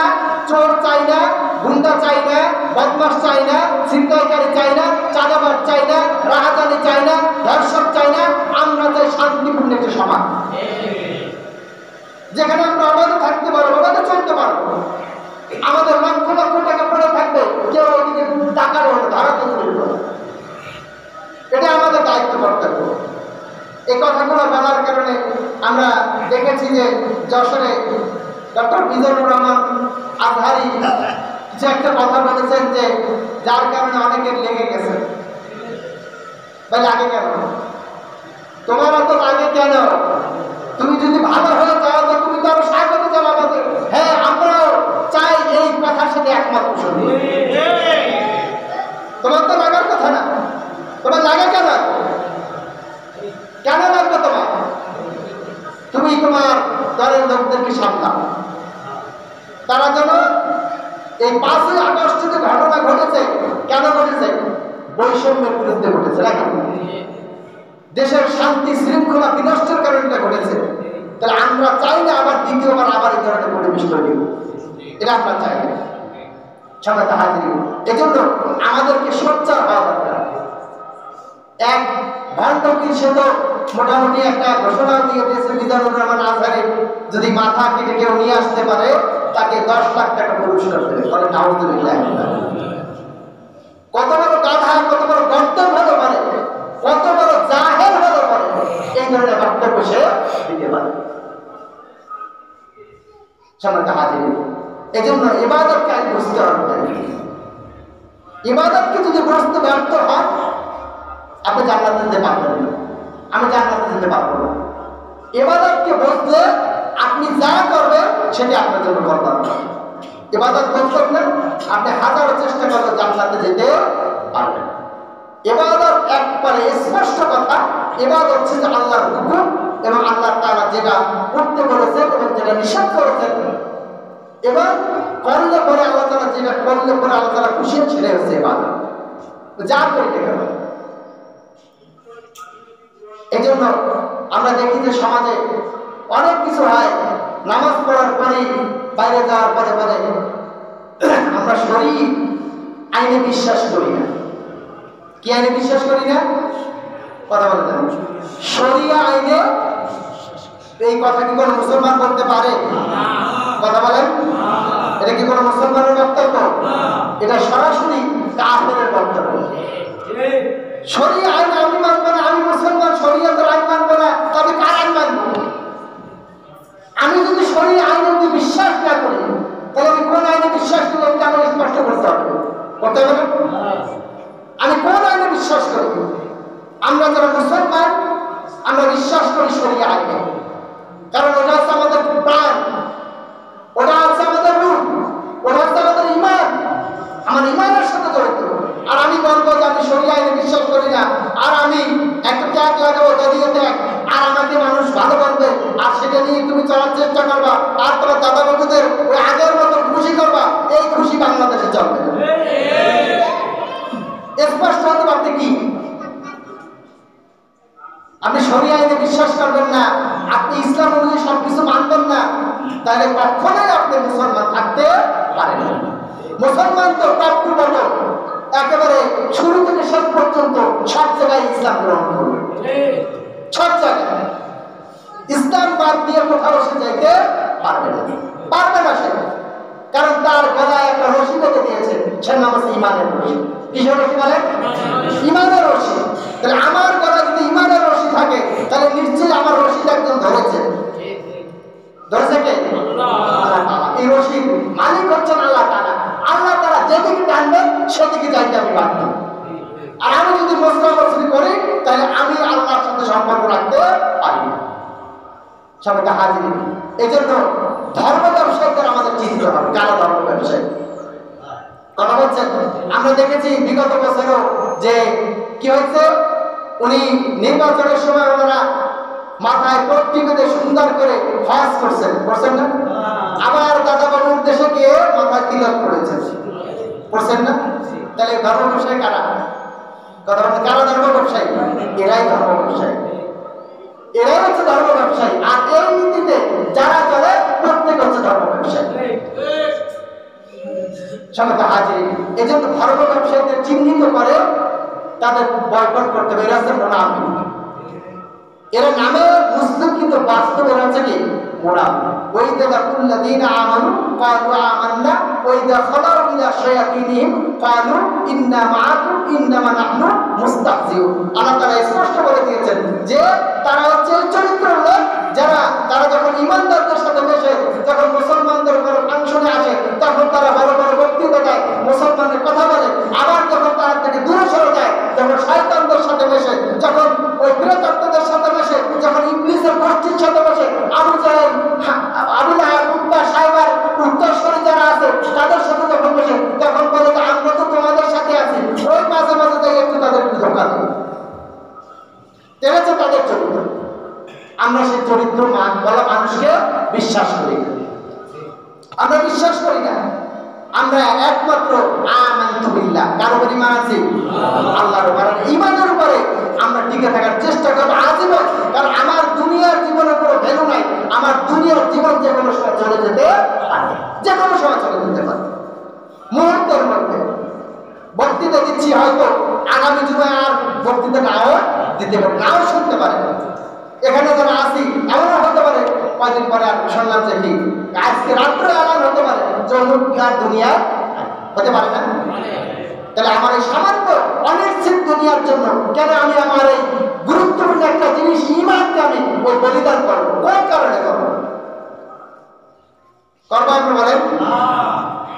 চোর চাই না, গুন্ডা চাই না, বদমাশ চাই না, ছিনতাইকারী চাই না, চাঁদাবাজ চাই না, রাহাজানি চাই না, ধর্ষক চাই না। আমরা চাই শান্তিপূর্ণ একটা সমাজ, যেখানে আমরা অবাধে থাকতে পারবো, অবাধে চলতে পারবো। আমাদের লক্ষ লক্ষ টাকা পড়ে থাকবে, কেউ ওইদিকে টাকার ধারাতে চলবে। এটা আমাদের দায়িত্ব কর্তব্য। এই কথাগুলো বলার কারণে আমরা দেখেছি যে যশোরে ডক্টর মিজানুর রহমান আজহারি যে একটা কথা বলেছেন যে যার কারণে অনেকের লেগে গেছে। ভাই লাগে কেন? তোমার তো লাগে কেন? তুমি যদি ভালো হয়ে যাও তো তুমি তো আরো স্বাগত জানাবে। হ্যাঁ, আমরাও চাই এই কথার সাথে একমত পোষণ। তোমার তো লাগার কথা না, তোমার লাগে কেন? কেন লাগবে তোমার? তুমি তোমার দলের লোকদেরকে সামলাও, তারা যেন এই 5ই আগস্ট যে ঘটনা ঘটেছে, কেন ঘটেছে? বৈষম্যের বিরুদ্ধে ঘটেছে নাকি? দেশের শান্তি শৃঙ্খলা বিনষ্টের কারণে ঘটেছে। তাহলে আমরা চাই না আবার দ্বিতীয়বার আবার এই ধরনের পরিবেশ তৈরি হোক, এটা আমরা চাই না। সবাই হাজির। এজন্য আমাদেরকে সোচ্চার হওয়া দরকার। এক ভণ্ডকে সে তো মোটামুটি একটা ঘোষণা দিয়ে দিয়েছে মিজানুর রহমান আজহারি, যদি মাথা কেটে কেউ নিয়ে আসতে পারে তাকে 10 লাখ টাকা পুরস্কার দেবে। কত বড় গাধা, কত বড় গর্দভ হতে পারে, কত বড় জাহেল হতে পারে, এই ধরনের বক্তব্য সে দিতে পারে। সবাই হাজির। এজন্য ইবাদতকে বুঝতে হবে। ইবাদতকে যদি বুঝতে ব্যর্থ হয় আপনি জান্নাতে যেতে পারবেন না, আমি জান্নাতে যেতে পারবো না। ইবাদতকে বুঝলে আপনি যা করবেন সেটি আপনার জন্য বরবাদ। ইবাদত বুঝবেন না, আপনি হাজারো চেষ্টা করলে জান্নাতে যেতে পারবেন। ইবাদত একবারে স্পষ্ট কথা, ইবাদত হচ্ছে যে আল্লাহর হুকুম এবং আল্লাহ তাআলা যেটা করতে বলেছেন এবং যেটা নিষেধ করেছেন, এবং করলে পরে আল্লাহ তাআলা যেটা করলে পরে আল্লাহ তাআলা খুশি সেটাই হচ্ছে ইবাদত। যা করতে গেল। এই জন্য আমরা দেখি যে সমাজে অনেক কিছু হয়, নামাজ পড়ার পরে বাইরে যাওয়ার পরে পরে আমরা শরীর আইনে বিশ্বাস করি না। কি আইনে বিশ্বাস করি না? কথা বলতেন শরিয়া আইনে। এই কথা কি কোনো মুসলমান বলতে পারে? কথা বলেন, এটা কি কোনো মুসলমানের বক্তব্য? এটা সরাসরি আমার ইমানের সাথে জড়িত। আর আমি বলবো যে আমি শরীয়ত আইনে বিশ্বাস করি না, আর আমি একটা ট্যাগ লাগাবো দলীয় ট্যাগ, আর আমাকে মানুষ ভালো বলবে, আর সেটা নিয়ে তুমি চলার চেষ্টা করবা, আর তোমার দাদা বাবুদের ওই আগের মতো খুশি করবা, এই খুশি বাংলাদেশে চলবে না। স্পষ্ট হতে পারতে কি আপনি শরীয়ত আইনে বিশ্বাস করবেন না, আপনি ইসলাম অনুযায়ী সবকিছু মানবেন না, তাহলে কখনোই আপনি মুসলমান থাকতে পারেন না। মুসলমান তো টপ টু বটম, একেবারে শুরু থেকে শেষ পর্যন্ত সব জায়গায় ইসলাম গ্রহণ করবে, সব জায়গায় ইসলাম বাদ দিয়ে কোথাও সে যাইতে পারবে না, পারবে না সে। কারণ তার গলায় একটা রশি বেঁধে দিয়েছে, সে নাম হচ্ছে ইমানের রশি। কিসের রশি বলে? ইমানের রশি। তাহলে আমার গলায় যদি ইমানের রশি থাকে, তাহলে নিশ্চয়ই আমার রশিটা একজন ধরেছে। ধরেছে কে? আল্লাহ তাআলা। এই রশির মালিক হচ্ছেন আল্লাহ তাআলা। আল্লাহ তাআলা যেদিকে টানবেন সেদিকে যাইতে আমি বাধ্য। আর আমি যদি মুসলিম করি, তাহলে আমি আল্লাহর সাথে সম্পর্ক রাখতে পারি না। সবাইকে হাজির। এই জন্য ধর্ম ব্যবসায়ীদের আমাদের চিনতে হবে, কারা ধর্ম ব্যবসায়ী। কথা বলছেন, আমরা দেখেছি বিগত বছরও যে কি হয়েছে, উনি নির্বাচনের সময় ওনারা মাথায় পট্টি বেঁধে সুন্দর করে হজ করছেন না? আবার দাদা বাবুর দেশে গিয়ে মাথায় তিলক করেছেন, করছেন না? তাহলে ধর্ম ব্যবসায়ী কারা? কথা বলছেন, কারা ধর্ম ব্যবসায়ী? এরাই ধর্ম ব্যবসায়ী, এরাই হচ্ছে ধর্ম ব্যবসায়ী। আর এই নীতিতে যারা চলে প্রত্যেক হচ্ছে ধর্ম ব্যবসায়ী। সবাইকে হাজির। এই জন্য ধর্ম ব্যবসায়ীদের চিহ্নিত করে তাদের বয়কট করতে হবে। এরা হচ্ছে মুনাফিক, এরা নামে মুসলিম কিন্তু বাস্তবে হচ্ছে কি মুনাফিক। ওয়াইদা লাকুল্লাযীনা আমানু ক্বালু আমান্না ওয়াইদা খালাউ ইলা শায়াতিনহিম ক্বালু ইন্না মাআকুম ইন্নামা নাহনু মুস্তাহজিউন। আল্লাহ তাআলা স্পষ্ট বলে দিয়েছেন যে তারা হচ্ছে চরিত্রের লোক, যারা তারা যখন ঈমানদারদের সাথে মেশে, যখন মুসলমানদের উপরে ফাংশনে আসে, তখন তারা বড় বড় বক্তৃতা দেয়, মুসলমানের কথা বলে। আবার যখন তারা থেকে দূরে সরে যায়, যখন শয়তানদের সাথে মেশে, যখন ওই প্রেতাত্মাদের সাথে মেশে, যখন ইবলিসের গোষ্ঠীর সাথে মেশে, আবু জাহেল, আবু লাহাব, উতবা, সাইবার উত্তরসূরি যারা আছে তাদের সাথে যখন মেশে, তখন বলে যে আমরা তো তোমাদের সাথে আছি। ওই মাঝে মাঝে তাই একটু তাদের ধোঁকা দেয়। এটা তাদের চরিত্র। আমরা সেই চরিত্র বলা মানুষকে বিশ্বাস করি না, আমরা বিশ্বাস করি না। আমরা একমাত্র আমানতু বিল্লাহ, কার উপর ঈমান আছে? আল্লাহর উপর। ঈমানের উপরে আমরা টিকে থাকার চেষ্টা করব আজীবন। কারণ আমার দুনিয়ার জীবনের কোনো ভ্যালু নাই। আমার দুনিয়ার জীবন যে কোনো সময় চলে যেতে পারে, যে কোনো সময় চলে যেতে পারে, মুহূর্তের মধ্যে। বক্তৃতা দিচ্ছি, হয়তো আগামী জুমায় আর বক্তৃতা নাও দিতে পারে, নাও শুনতে পারে। এখানে যারা আসি এমনও হতে পারে কয়েকদিন পরে আর শুনলাম যে কি আজকে রাত্রে এমন হতে পারে যে অনুজ্ঞার দুনিয়া হতে পারে না। তাহলে আমার এই সামান্য অনিশ্চিত দুনিয়ার জন্য কেন আমি আমার এই গুরুত্বপূর্ণ একটা জিনিস ঈমানকে আমি ওই বলিদান করবো? কোন কারণে করবো? আপনি বলেন?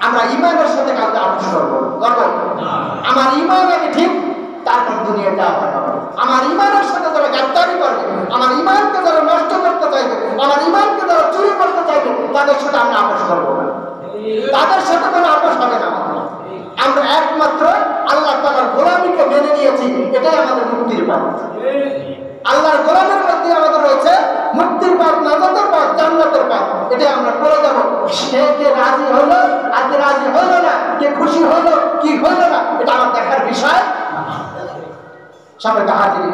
আমরা ঈমানের সাথে কাউকে আপোষ করবো? আমার ঈমান আমি ঠিক, তারপর দুনিয়া যা হয় হবে। আমার ঈমানের সাথে যারা গাদ্দারি করবে, আমার ঈমানকে যারা নষ্ট করতে চাইবে, আমার ঈমানকে যারা চুরি করতে চাইবে, তাদের সাথে আমরা আপোষ করবো না, তাদের সাথে কোনো আপোষ হবে না। আমরা একমাত্র আল্লাহ তাআলার গোলামীকে মেনে নিয়েছি, এটাই আমাদের মুক্তির পথ। আল্লাহর গোলামের মধ্যে আমাদের রয়েছে মুক্তির পথ, নাজাতের পথ, জান্নাতের পথ। এটাই আমরা করে যাব। সে কে রাজি হলো আর কে রাজি হলো না, কে খুশি হলো কি হলো না, এটা আমার দেখার বিষয়। সবাইকে হাজির।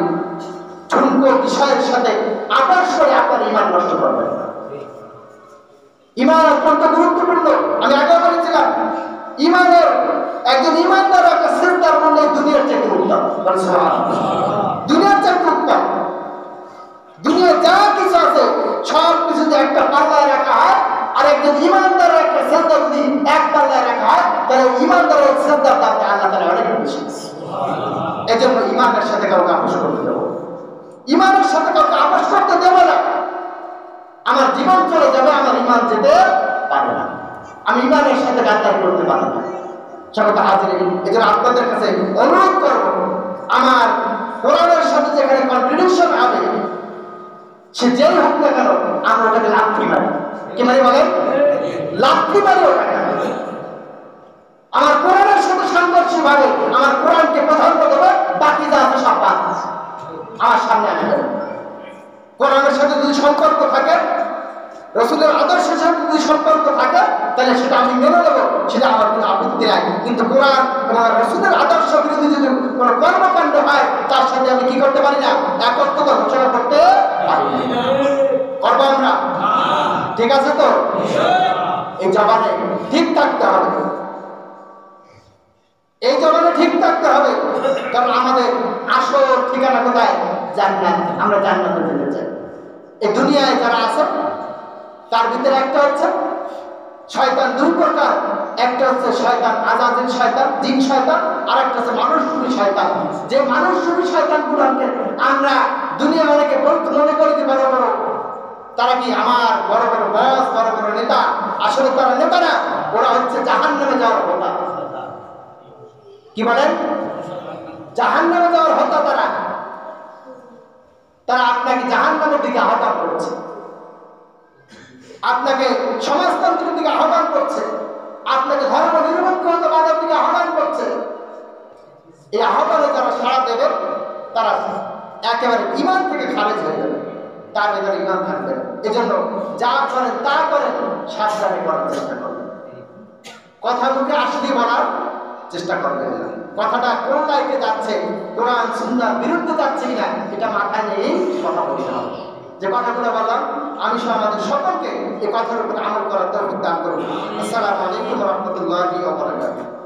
ঠুনকো বিষয়ের সাথে আপোষ করে আপনার ঈমান নষ্ট করবেন না। ঈমান অত্যন্ত গুরুত্বপূর্ণ। আমি আগে বলেছিলাম, ঈমানের একজন ঈমানদার একটা সিজদার মূল্য দুনিয়ার চাইতে উত্তম। দুনিয়ার চাইতে উত্তম। দুনিয়া যা কিছু আছে সব কিছু যদি একটা পাল্লায় রাখা হয়, আর একজন ঈমানদারের একটা সিজদা যদি এক পাল্লায় রাখা হয়, তাহলে ঈমানদারের সিজদার দামটা আল্লাহ তাআলা অনেক বেশি। এই জন্য ঈমানের সাথে কাউকে আপোষ করতে দেবো, ঈমানের সাথে কাউকে আপোষ করতে দেবো না। আমার জীবন চলে যাবে, আমার ঈমান যেতে পারে না। আমি ঈমানের সাথে গাদ্দারি করতে পারি না। সবাইকে হাজির। এই জন্য আপনাদের কাছে অনুরোধ করব, আমার কোরআনের সাথে যেখানে কন্ট্রাডিকশন হবে, সে যেই হোক না কেন, আমরা ওটাকে লাথি মারি। কি মারি বলেন? লাথি মারি ওটাকে। আমার কোরআনের সাথে ভাবে আমার কোরআনকে প্রাধান্য দেবে, বাকি যা আছে সব বাদ আমার সামনে আনবেন। কোরআনের সাথে যদি সম্পর্ক থাকে, রাসূলের আদর্শের সাথে যদি সম্পর্ক থাকে, তাহলে সেটা আমি মেনে নেব, সেটা আমার কোনো আপত্তি নাই। কিন্তু কোরআন এবং রাসূলের আদর্শ বিরোধী যদি কোনো কর্মকাণ্ড হয়, তার সাথে আমি কি করতে পারি না? একত্রতা ঘোষণা করতে পারি না। করবো আমরা? ঠিক আছে তো? এই জবানে ঠিক থাকতে হবে, এই জবানে ঠিক থাকতে হবে। কারণ আমাদের আসল ঠিকানা কোথায়? জান্নাত। আমরা জান্নাতে যেতে চাই। এই দুনিয়ায় যারা আছে তার ভিতরে একটা হচ্ছে শয়তান দুই প্রকার। একটা হচ্ছে শয়তান আজাজিল শয়তান, জিন শয়তান, আর একটা হচ্ছে মানুষরূপী শয়তান। যে মানুষরূপী শয়তানগুলোকে আমরা দুনিয়া অনেকে মনে করে যে বড় বড়, তারা কি আমার বড় বড় বস, বড় বড় নেতা। আসলে তারা নেতা না, ওরা হচ্ছে জাহান্নামে যাওয়ার হোতা। কি বলেন? জাহান্নামে যাওয়ার হোতা তারা। তারা আপনাকে জাহান্নামের দিকে আহ্বান করছে, আপনাকে সমাজতন্ত্রের দিকে আহ্বান করছে, আপনাকে ধর্ম নিরপেক্ষতাবাদের দিকে আহ্বান করছে। এই আহ্বানে যারা সাড়া দেবে তারা একেবারে ঈমান থেকে খারেজ হয়ে যাবে, তার ভেতরে ঈমান থাকবে। এজন্য যা করেন তা করেন, সাবধানে করার চেষ্টা করবেন। কথা মুখে আসলেই বলার চেষ্টা করবেন না। কথাটা কোন লাইনে যাচ্ছে, কোরআন সুন্নাহর বিরুদ্ধে যাচ্ছে কিনা, এটা মাথায় নিয়েই কথা বলতে হবে। যে কথাগুলো বললাম, আমি সহ আমাদের সকলকে এই কথার উপর আমল করার তৌফিক দান করুন। আসসালামু আলাইকুম ওয়া রাহমাতুল্লাহি ওয়া বারাকাতুহু।